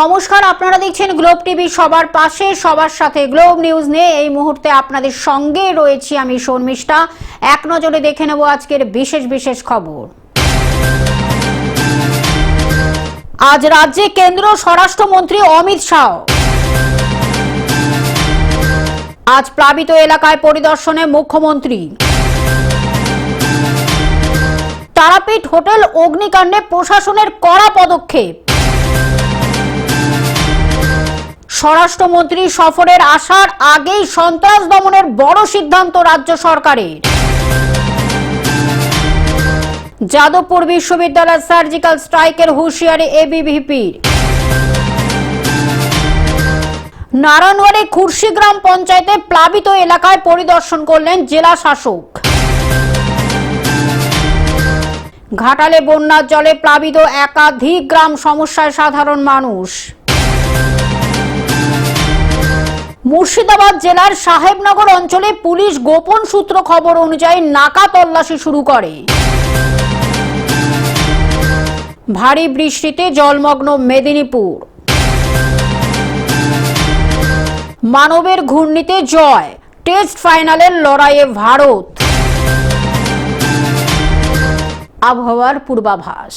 নমস্কার, আপনারা দেখছেন গ্লোব টিভি। সবার পাশে সবার সাথে গ্লোব নিউজ নিয়ে এই মুহূর্তে আপনাদের সঙ্গে রয়েছি আমি শর্মিষ্ঠা। এক নজরে দেখে নেব আজকের বিশেষ বিশেষ খবর। আজ রাজ্যে কেন্দ্র স্বরাষ্ট্রমন্ত্রী অমিত শাহ। আজ প্লাবিত এলাকায় পরিদর্শনে মুখ্যমন্ত্রী। তারাপীঠ হোটেল অগ্নিকাণ্ডে প্রশাসনের কড়া পদক্ষেপ। স্বরাষ্ট্রমন্ত্রী সফরের আসার আগেই সন্ত্রাস দমনের বড় সিদ্ধান্ত রাজ্য সরকারের। যাদবপুর বিশ্ববিদ্যালয়ের সার্জিক্যাল স্ট্রাইকের হুঁশিয়ারি এবিভিপির। নারায়ণগড়ে খুরশিগ্রাম পঞ্চায়েতে প্লাবিত এলাকায় পরিদর্শন করলেন জেলা শাসক। ঘাটালে বন্যার জলে প্লাবিত একাধিক গ্রাম, সমস্যায় সাধারণ মানুষ। মুর্শিদাবাদ জেলার সাহেবনগর অঞ্চলে পুলিশ গোপন সূত্র খবর অনুযায়ী নাকা তল্লাশি শুরু করে। ভারী বৃষ্টিতে জলমগ্ন মেদিনীপুর। মানবের ঘূর্ণিতে জয়, টেস্ট ফাইনালের লড়াইয়ে ভারত। আবহাওয়ার পূর্বাভাস।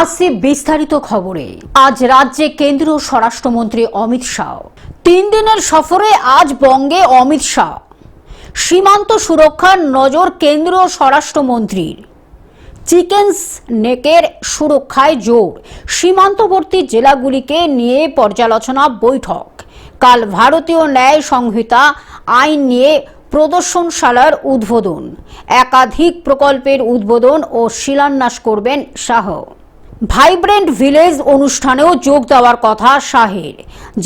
আসছে বিস্তারিত খবরে। আজ রাজ্যে কেন্দ্রীয় স্বরাষ্ট্রমন্ত্রী অমিত শাহ 3 দিনের সফরে আজ বঙ্গে অমিত শাহ। সীমান্ত সুরক্ষার নজর কেন্দ্রীয় স্বরাষ্ট্রমন্ত্রীর। চিকেন্স নেকের সুরক্ষায় জোর, সীমান্তবর্তী জেলাগুলিকে নিয়ে পর্যালোচনা বৈঠক। কাল ভারতীয় ন্যায় সংহিতা আইন নিয়ে প্রদর্শনশালার উদ্বোধন। একাধিক প্রকল্পের উদ্বোধন ও শিলান্যাস করবেন শাহ। ভাইব্রেন্ট ভিলেজ অনুষ্ঠানেও যোগ দেওয়ার কথা শাহের।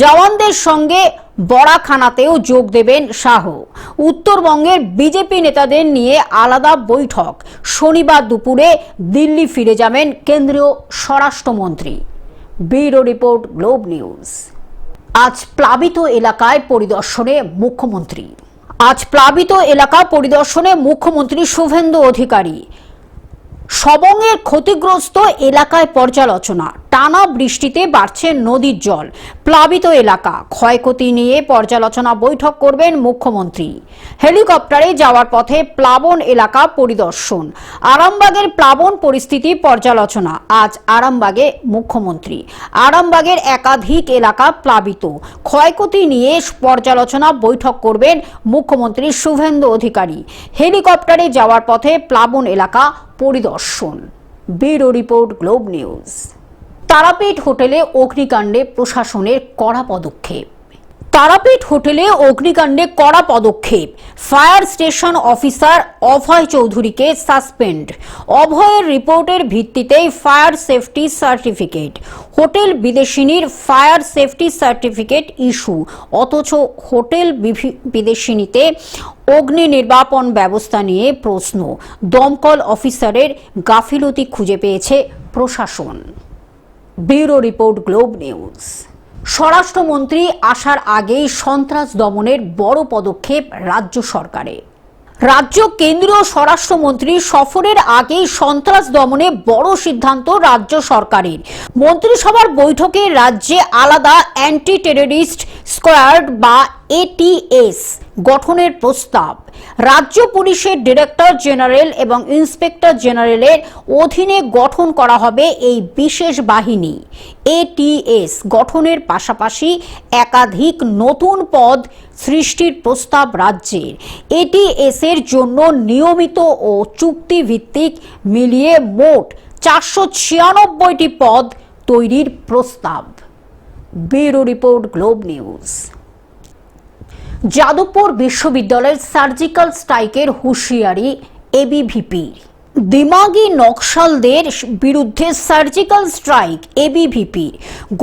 জওয়ানদের সঙ্গে বড়াখানাতেও যোগ দেবেন শাহ। উত্তরবঙ্গের বিজেপি নেতাদের নিয়ে আলাদা বৈঠক। শনিবার দুপুরে দিল্লি ফিরে যাবেন কেন্দ্রীয় স্বরাষ্ট্রমন্ত্রী। Bureau report, globe news. আজ প্লাবিত এলাকায় পরিদর্শনে মুখ্যমন্ত্রী। আজ প্লাবিত এলাকা পরিদর্শনে মুখ্যমন্ত্রী শুভেন্দু অধিকারী। সবংয়ের ক্ষতিগ্রস্ত এলাকায় পর্যালোচনা। টানা বৃষ্টিতে বাড়ছে নদীর জল। প্লাবিত এলাকা ক্ষয়ক্ষতি নিয়ে পর্যালোচনা বৈঠক করবেন মুখ্যমন্ত্রী। হেলিকপ্টারে যাওয়ার পথে প্লাবন এলাকা পরিদর্শন। আরামবাগের প্লাবন পরিস্থিতি পর্যালোচনা। আজ আরামবাগে মুখ্যমন্ত্রী। আরামবাগের একাধিক এলাকা প্লাবিত, ক্ষয়ক্ষতি নিয়ে পর্যালোচনা বৈঠক করবেন মুখ্যমন্ত্রী শুভেন্দু অধিকারী। হেলিকপ্টারে যাওয়ার পথে প্লাবন এলাকা পরিদর্শন। Bureau report, globe news. Tarapith হোটেলে অগ্নিকাণ্ডে প্রশাসনের কড়া পদক্ষেপ। তারাপীঠ হোটেলে অগ্নিকাণ্ডে কড়া পদক্ষেপ। ফায়ার স্টেশন অফিসার অভয় চৌধুরীকে সাসপেন্ড। অভয়ের রিপোর্টের ভিত্তিতেই ফায়ার সেফটি সার্টিফিকেট। হোটেল বিদেশিনীর ফায়ার সেফটি সার্টিফিকেট ইস্যু, অথচ হোটেল বিদেশিনীতে অগ্নি নির্বাপন ব্যবস্থা নিয়ে প্রশ্ন। দমকল অফিসারের গাফিলতি খুঁজে পেয়েছে প্রশাসন। Bureau report, globe news. স্বরাষ্ট্রমন্ত্রী আসার আগেই সন্ত্রাস দমনের বড় পদক্ষেপ রাজ্য সরকারের। রাজ্য কেন্দ্রীয় স্বরাষ্ট্রমন্ত্রী সফরের আগেই সন্ত্রাস দমনে বড় সিদ্ধান্ত রাজ্য সরকারের। মন্ত্রিসভার বৈঠকে রাজ্যে আলাদা অ্যান্টি টেররিস্ট স্কোয়াড বা এটিএস গঠনের প্রস্তাব। রাজ্য পুলিশের ডিরেক্টর জেনারেল এবং ইন্সপেক্টর জেনারেলের অধীনে গঠন করা হবে এই বিশেষ বাহিনী। এটিএস গঠনের পাশাপাশি একাধিক নতুন পদ সৃষ্টির প্রস্তাব রাজ্যের। এটিএস এর জন্য নিয়মিত ও চুক্তিভিত্তিক মিলিয়ে মোট 496টি পদ তৈরির প্রস্তাব। Bureau report, globe news. Jadavpur বিশ্ববিদ্যালয়ের সার্জিক্যাল স্ট্রাইকের হুঁশিয়ারি এবিভিপির। দিমাগি নকশালদের বিরুদ্ধে সার্জিক্যাল স্ট্রাইক এবিভিপির।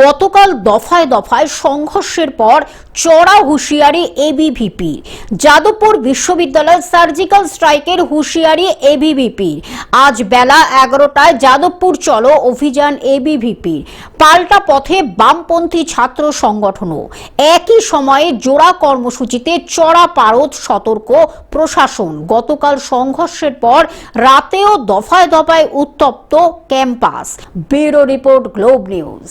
গতকাল দফায় দফায় সংঘর্ষের পর চড়া হুঁশিয়ারি এবিভিপির। যাদবপুর বিশ্ববিদ্যালয়ের সার্জিক্যাল স্ট্রাইকের হুঁশিয়ারি এবিভিপির। আজ বেলা 11টায় যাদবপুর চলো অভিযান এবিভিপির। পাল্টা পথে বামপন্থী ছাত্র সংগঠনও। একই সময়ে জোড়া কর্মসূচিতে চড়া পারদ সতর্ক প্রশাসন। গতকাল সংঘর্ষের পর রাতে পরেও দফায় দফায় উত্তপ্ত campus. Bureau report, globe news.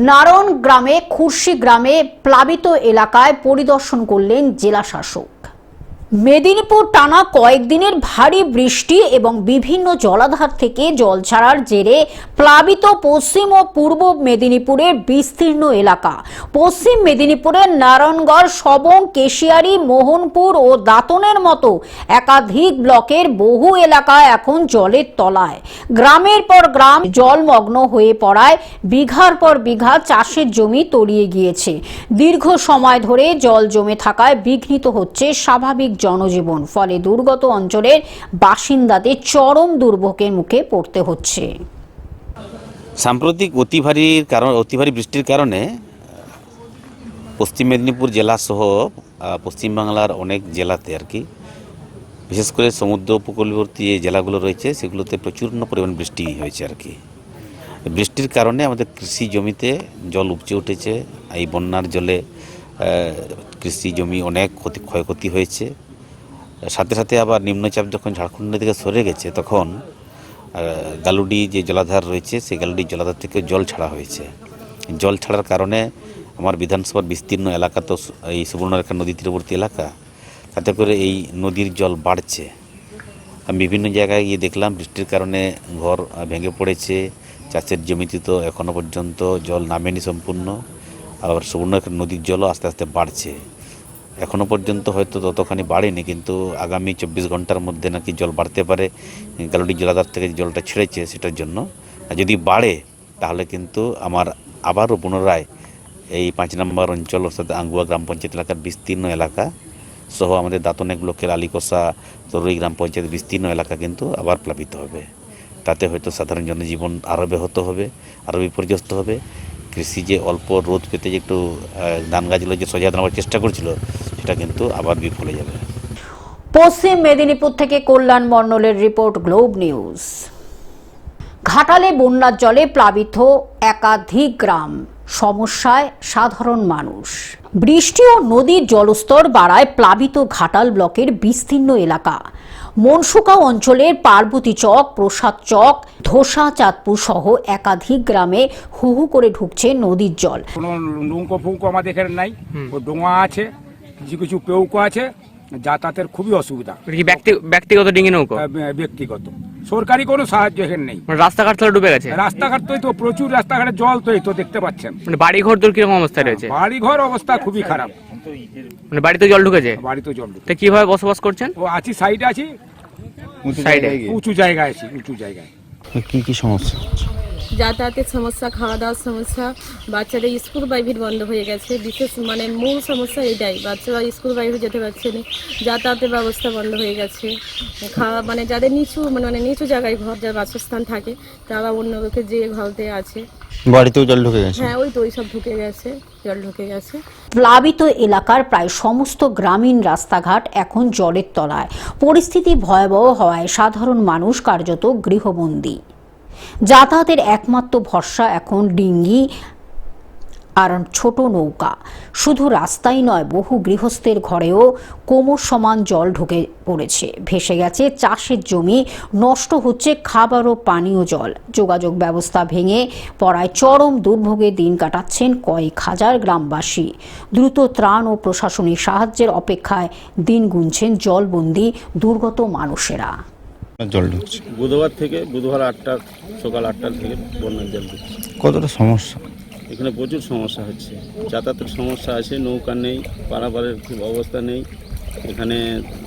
Naran গ্রামে খুরশি গ্রামে প্লাবিত এলাকায় পরিদর্শন করলেন জেলা শাসক। মেদিনীপুর টানা কয়েকদিনের ভারী বৃষ্টি এবং বিভিন্ন জলাধার থেকে জল ছাড়ার জেরে প্লাবিত পশ্চিম ও পূর্ব মেদিনীপুরের বিস্তীর্ণ এলাকা। পশ্চিম মেদিনীপুরের নারায়ণগড়, সবং, কেশিয়ারি, মোহনপুর ও দাঁতনের মতো একাধিক ব্লকের বহু এলাকা এখন জলের তলায়। গ্রামের পর গ্রাম জলমগ্ন হয়ে পড়ায় বিঘার পর বিঘা চাষের জমি তলিয়ে গিয়েছে। দীর্ঘ সময় ধরে জল জমে থাকায় বিঘ্নিত হচ্ছে স্বাভাবিক জনজীবন। ফলে দুর্গত অঞ্চলের বাসিন্দাদের চরম দুর্ভোগের মুখে পড়তে হচ্ছে। সাম্প্রতিক অতি ভারী বৃষ্টির কারণে পশ্চিম মেদিনীপুর জেলা সহ পশ্চিমবাংলার অনেক জেলাতে আর কি, বিশেষ করে সমুদ্র উপকূলবর্তী যে জেলাগুলো রয়েছে সেগুলোতে প্রচুর পরিমাণ বৃষ্টি হয়েছে আর কি। বৃষ্টির কারণে আমাদের কৃষি জমিতে জল উপচে উঠেছে। এই বন্যার জলে কৃষি জমি অনেক ক্ষয়ক্ষতি হয়েছে। সাথে সাথে আবার নিম্নচাপ যখন ঝাড়খণ্ড থেকে সরে গেছে তখন গালুডি যে জলাধার রয়েছে সেই গালুডি জলাধার থেকে জল ছাড়া হয়েছে। জল ছাড়ার কারণে আমার বিধানসভার বিস্তীর্ণ এলাকা তো এই সুবর্ণরেখা নদী তীরবর্তী এলাকা, তাতে করে এই নদীর জল বাড়ছে। আমি বিভিন্ন জায়গায় গিয়ে দেখলাম বৃষ্টির কারণে ঘর ভেঙে পড়েছে। চাষের জমিতে তো এখনও পর্যন্ত জল নামেনি সম্পূর্ণ। আবার সুবর্ণরেখা নদীর জলও আস্তে আস্তে বাড়ছে। এখনও পর্যন্ত হয়তো ততখানি বাড়েনি, কিন্তু আগামী 24 ঘন্টার মধ্যে নাকি জল বাড়তে পারে। গালুডি জলাধার থেকে জলটা ছেড়েছে সেটার জন্য যদি বাড়ে তাহলে কিন্তু আমার আবারও পুনরায় এই 5 নম্বর অঞ্চল অর্থাৎ আঙ্গুয়া গ্রাম পঞ্চায়েত এলাকার বিস্তীর্ণ এলাকা সহ আমাদের দাঁতনেক ব্লকের আলিকোষা তরুই গ্রাম পঞ্চায়েত বিস্তীর্ণ এলাকা কিন্তু আবার প্লাবিত হবে। তাতে হয়তো সাধারণ জনজীবন আরও ব্যাহত হবে, আরও বিপর্যস্ত হবে। কৃষি যে অল্প রোদ পেতে যে একটু ধান গাছগুলো যে সজাগ নেওয়ার চেষ্টা করছিল সেটা কিন্তু আবার বিফলে যাবে। পশ্চিম মেদিনীপুর থেকে কল্যাণ মণ্ডলের রিপোর্ট, গ্লোব নিউজ। ঘাটালে বন্যার জলে প্লাবিত একাধিক গ্রাম, সমস্যায় সাধারণ মানুষ। বৃষ্টি ও নদীর জলস্তর বাড়ায় প্লাবিত ঘাটাল ব্লকের বিস্তীর্ণ এলাকা। মনসুকা অঞ্চলের পার্বতী চক, প্রসাদ চক, ধোসা, চাঁদপুর সহ একাধিক গ্রামে হু হু করে ঢুকছে নদীর জল। কোনো নৌকো ফৌকো আমাদের এখানে নাই, ও ডোঙা আছে, কিছু কিছু পেউকো আছে, যাতায়াতের খুবই অসুবিধা। ব্যক্তিগত ডিঙি নৌকো? ব্যক্তিগত, সরকারি কোনো সাহায্য এখানে নেই। রাস্তাঘাট তো ডুবে গেছে? রাস্তাঘাট তো প্রচুর, রাস্তাঘাটে জল তো দেখতে পাচ্ছেন। বাড়ি ঘর তোর কিরকম অবস্থায় রয়েছে? বাড়ি ঘর অবস্থা খুবই খারাপ। বাড়িতে জল ঢুকেছে? বাড়িতে জল ঢুকে। কিভাবে বসবাস করছেন? ও আছি সাইডে, আছি সাইডে, উঁচু জায়গায় আছি, উঁচু জায়গায়। কি সমস্যা? যাতায়াতের সমস্যা, খাওয়া দাওয়ার সমস্যা, বাচ্চাদের স্কুল প্রাইভেট বন্ধ হয়ে গেছে। বিশেষ মূল সমস্যা এটাই, বাচ্চারা স্কুল প্রাইভেট যেতে পারছে না, যাতায়াতের ব্যবস্থা বন্ধ হয়ে গেছে। খাওয়া যাদের নিচু জায়গায় ঘর, যার বাসস্থান থাকে, তারা অন্য লোকে যে ঘরতে আছে। বাড়িতেও জল ঢুকে গেছে? হ্যাঁ, ওই সব ঢুকে গেছে, জল ঢুকে গেছে। প্লাবিত এলাকার প্রায় সমস্ত গ্রামীণ রাস্তাঘাট এখন জলের তলায়। পরিস্থিতি ভয়াবহ হওয়ায় সাধারণ মানুষ কার্যত গৃহবন্দী। যাতায়াতের একমাত্র ভরসা এখন ডিঙ্গি আর ছোট নৌকা। শুধু রাস্তাই নয়, বহু গৃহস্থের ঘরেও কোমর সমান জল ঢুকে পড়েছে। ভেসে গেছে চাষের জমি, নষ্ট হচ্ছে খাবার ও পানীয় জল। যোগাযোগ ব্যবস্থা ভেঙে পড়ায় চরম দুর্ভোগে দিন কাটাচ্ছেন কয়েক হাজার গ্রামবাসী। দ্রুত ত্রাণ ও প্রশাসনিক সাহায্যের অপেক্ষায় দিন গুনছেন জলবন্দী দুর্গত মানুষেরা। জল ঢুকছে বুধবার সকাল 8টার থেকে বন্যার জল ঢুকছে। কতটা সমস্যা? এখানে প্রচুর সমস্যা হচ্ছে, যাতায়াতের সমস্যা আছে, নৌকা নেই, পারাপারের খুব অবস্থা নেই। এখানে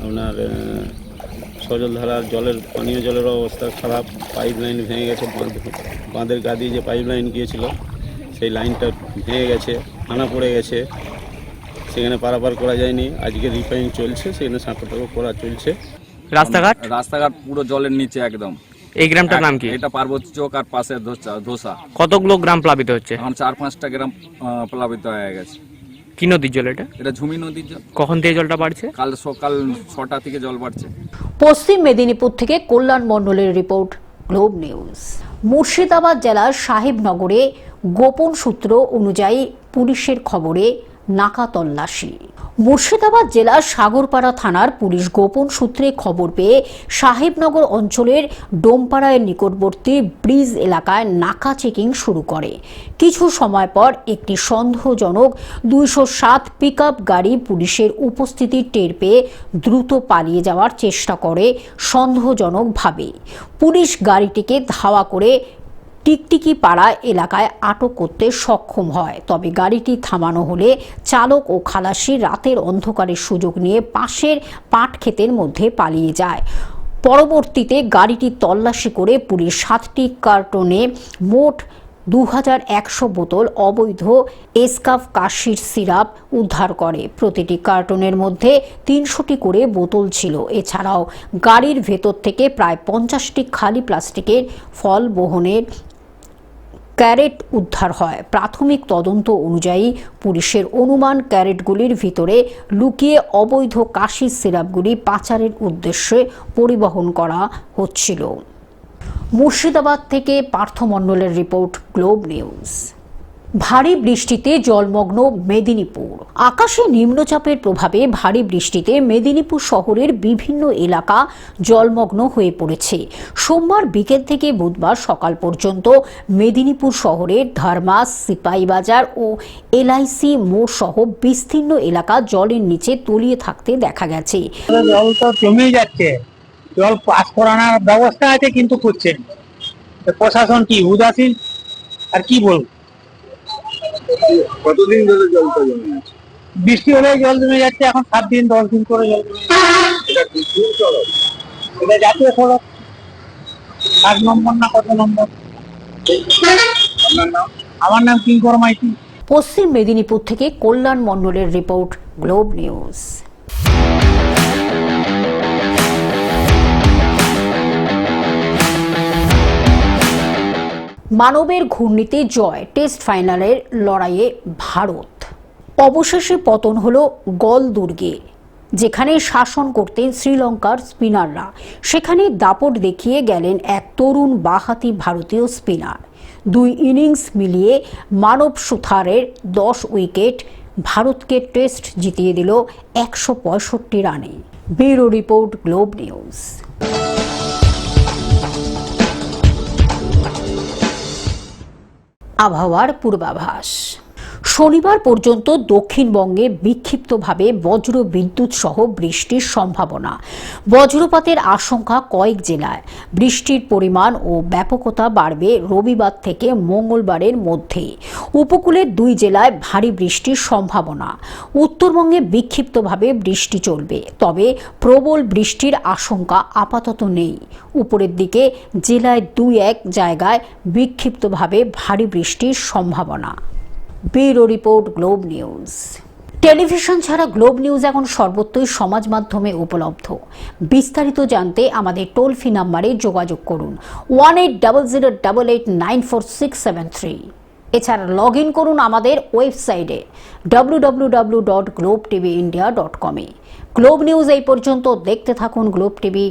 আপনার সজলধারার পানীয় জলের অবস্থা খারাপ। পাইপ লাইন ভেঙে গেছে, বাঁধের গা দিয়ে যে পাইপ লাইন গিয়েছিল সেই লাইনটা ভেঙে গেছে, আনা পড়ে গেছে, সেখানে পারাপার করা যায়নি। আজকে রিপেয়ারিং চলছে, সেখানে সাঁকো করা চলছে। রাস্তাঘাট পুরো জলের নিচে একদম। এই গ্রামটার নাম কি? এটা পার্বতী চক আর পাশে ধোসা। কতগুলো গ্রাম প্লাবিত হচ্ছে? এখন 4-5টা গ্রাম প্লাবিত হয়ে গেছে। কি নদীর জল এটা? এটা ঝুমি নদীর জল। কখন থেকে জলটা বাড়ছে? কাল সকাল 6টা থেকে জল বাড়ছে। পশ্চিম মেদিনীপুর থেকে কল্যাণ মণ্ডলের রিপোর্ট, গ্লোব নিউজ। মুর্শিদাবাদ জেলার সাহেবনগরে গোপন সূত্র অনুযায়ী পুলিশের খবরে নাকা তল্লাশি। মুর্শিদাবাদ জেলার সাগরপাড়া থানার পুলিশ গোপন সূত্রে খবর পেয়ে সাহেবনগর অঞ্চলের ডোমপাড়ার নিকটবর্তী ব্রিজ এলাকায় নাকা চেকিং শুরু করে। কিছু সময় পর একটি সন্দেহজনক 207 পিকআপ গাড়ি পুলিশের উপস্থিতি টের পেয়ে দ্রুত পালিয়ে যাওয়ার চেষ্টা করে সন্দেহজনকভাবে। পুলিশ গাড়িটিকে ধাওয়া করে টিকটিকি পাড়া এলাকায় আটক করতে সক্ষম হয়। তবে গাড়িটি থামানো হলে চালক ও খালাসি রাতের অন্ধকারের সুযোগ নিয়ে পাশের পাট ক্ষেতের মধ্যে পালিয়ে যায়। পরবর্তীতে গাড়িটি তল্লাশি করে পুলিশ 7টি কার্টনে মোট 2100 বোতল অবৈধ এসকাফ কাশির সিরাপ উদ্ধার করে। প্রতিটি কার্টনের মধ্যে 300টি করে বোতল ছিল। এছাড়াও গাড়ির ভেতর থেকে প্রায় 50টি খালি প্লাস্টিকের ফল বহনের ক্যারেট উদ্ধার হয়। প্রাথমিক তদন্ত অনুযায়ী পুলিশের অনুমান ক্যারেটগুলির ভিতরে লুকিয়ে অবৈধ কাশির সিরাপগুলি পাচারের উদ্দেশ্যে পরিবহন করা হচ্ছিল। মুর্শিদাবাদ থেকে পার্থ মণ্ডলের রিপোর্ট, গ্লোব নিউজ। ভারী বৃষ্টিতে জলমগ্ন মেদিনীপুর। আকাশে নিম্নচাপের প্রভাবে ভারী বৃষ্টিতে মেদিনীপুর শহরের বিভিন্ন এলাকা জলমগ্ন হয়ে পড়েছে। সোমবার বিকেল থেকে বুধবার সকাল পর্যন্ত মেদিনীপুর শহরের ধর্মাস, সিপাহীবাজার ও এলআইসি মোড় সহ বিস্তীর্ণ এলাকা জলের নিচে তলিয়ে থাকতে দেখা গেছে। জল তো জমে যাচ্ছে, জল পাস করানোর ব্যবস্থা আছে কিন্তু করছে না। প্রশাসন কি উদাসীন, আর কি বলবো। কতদিন ধরে জলটা জমে আছে? বৃষ্টি হলে জল জমে যাচ্ছে, এখন 7 দিন 10 দিন করে জল জমে যাচ্ছে। এটা কি কোন সড়ক? এটা জাতীয় সড়ক 8 নম্বর না কত নম্বর। আপনার নাম? আমার নাম কিঙ্কর মাইতি। পশ্চিম মেদিনীপুর থেকে কল্যাণ মণ্ডলের রিপোর্ট, গ্লোব নিউজ। মানবের ঘূর্ণিতে জয়, টেস্ট ফাইনালের লড়াইয়ে ভারত। অবশেষে পতন হলো গল দুর্গে, যেখানে শাসন করতেন শ্রীলঙ্কার স্পিনাররা। সেখানে দাপট দেখিয়ে গেলেন এক তরুণ বাঁহাতি ভারতীয় স্পিনার। 2 ইনিংস মিলিয়ে মানব সুথারের 10 উইকেট ভারতকে টেস্ট জিতিয়ে দিল 165 রানে। Bureau report, globe news. আবহাওয়ার পূর্বাভাস। শনিবার পর্যন্ত দক্ষিণবঙ্গে বিক্ষিপ্তভাবে বজ্র বিদ্যুৎ সহ বৃষ্টির সম্ভাবনা। বজ্রপাতের আশঙ্কা কয়েক জেলায়। বৃষ্টির পরিমাণ ও ব্যাপকতা বাড়বে রবিবার থেকে মঙ্গলবারের মধ্যে। উপকূলের 2 জেলায় ভারী বৃষ্টির সম্ভাবনা। উত্তরবঙ্গে বিক্ষিপ্তভাবে বৃষ্টি চলবে, তবে প্রবল বৃষ্টির আশঙ্কা আপাতত নেই। উপরের দিকে জেলায় 2-1 জায়গায় বিক্ষিপ্তভাবে ভারী বৃষ্টির সম্ভাবনা। Bureau report, globe news. Television ছাড়া গ্লোব নিউজ এখন সর্বত্রই সমাজ মাধ্যমে উপলব্ধ। বিস্তারিত জানতে আমাদের টোল ফ্রি নাম্বারে যোগাযোগ করুন 180088944673। এছাড়া লগ ইন করুন আমাদের ওয়েবসাইটে www.globetvindia.com। গ্লোব নিউজ এই পর্যন্ত। দেখতে থাকুন গ্লোব টিভি,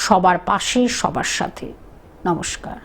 সবার পাশে সবার সাথে। নমস্কার।